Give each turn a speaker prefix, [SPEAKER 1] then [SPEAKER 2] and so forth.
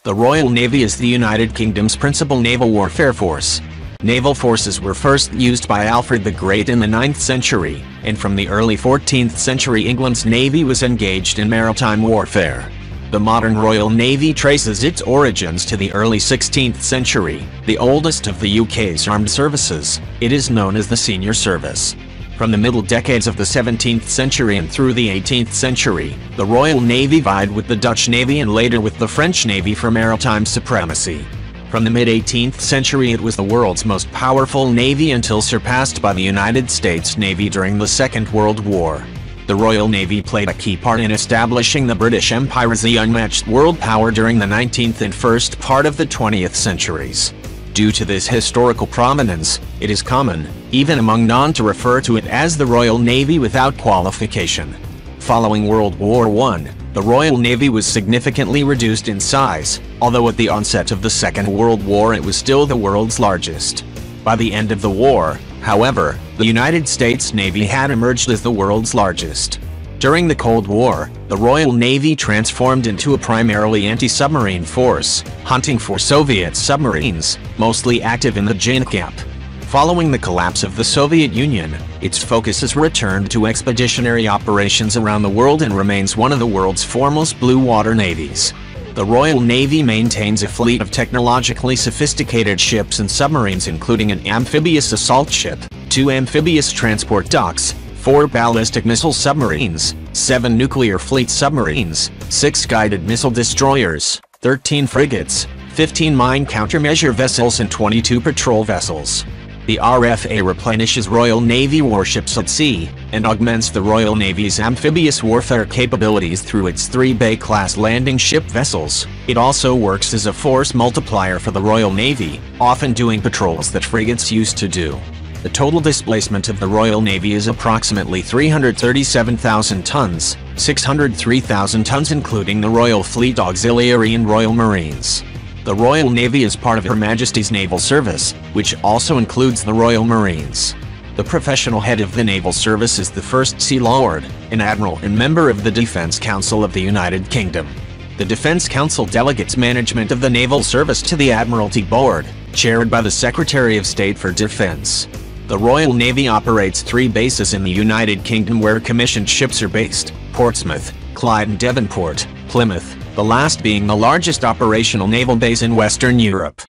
[SPEAKER 1] The Royal Navy is the United Kingdom's principal naval warfare force. Naval forces were first used by Alfred the Great in the 9th century, and from the early 14th century England's navy was engaged in maritime warfare. The modern Royal Navy traces its origins to the early 16th century, the oldest of the UK's armed services. It is known as the senior service. From the middle decades of the 17th century and through the 18th century, the Royal Navy vied with the Dutch Navy and later with the French Navy for maritime supremacy. From the mid-18th century it was the world's most powerful navy until surpassed by the United States Navy during the Second World War. The Royal Navy played a key part in establishing the British Empire as the unmatched world power during the 19th and first part of the 20th centuries. Due to this historical prominence, it is common, even among non, to refer to it as the Royal Navy without qualification. Following World War I, the Royal Navy was significantly reduced in size, although at the onset of the Second World War it was still the world's largest. By the end of the war, however, the United States Navy had emerged as the world's largest. During the Cold War, the Royal Navy transformed into a primarily anti-submarine force, hunting for Soviet submarines, mostly active in the Jain Gap. Following the collapse of the Soviet Union, its focus has returned to expeditionary operations around the world and remains one of the world's foremost blue water navies. The Royal Navy maintains a fleet of technologically sophisticated ships and submarines including an amphibious assault ship, 2 amphibious transport docks, 4 ballistic missile submarines, 7 nuclear fleet submarines, 6 guided missile destroyers, 13 frigates, 15 mine countermeasure vessels and 22 patrol vessels. The RFA replenishes Royal Navy warships at sea, and augments the Royal Navy's amphibious warfare capabilities through its 3 Bay-class landing ship vessels. It also works as a force multiplier for the Royal Navy, often doing patrols that frigates used to do. The total displacement of the Royal Navy is approximately 337,000 tons, 603,000 tons including the Royal Fleet Auxiliary and Royal Marines. The Royal Navy is part of Her Majesty's Naval Service, which also includes the Royal Marines. The professional head of the Naval Service is the First Sea Lord, an Admiral and member of the Defence Council of the United Kingdom. The Defence Council delegates management of the Naval Service to the Admiralty Board, chaired by the Secretary of State for Defence. The Royal Navy operates 3 bases in the United Kingdom where commissioned ships are based: Portsmouth, Clyde and Devonport, Plymouth, the last being the largest operational naval base in Western Europe.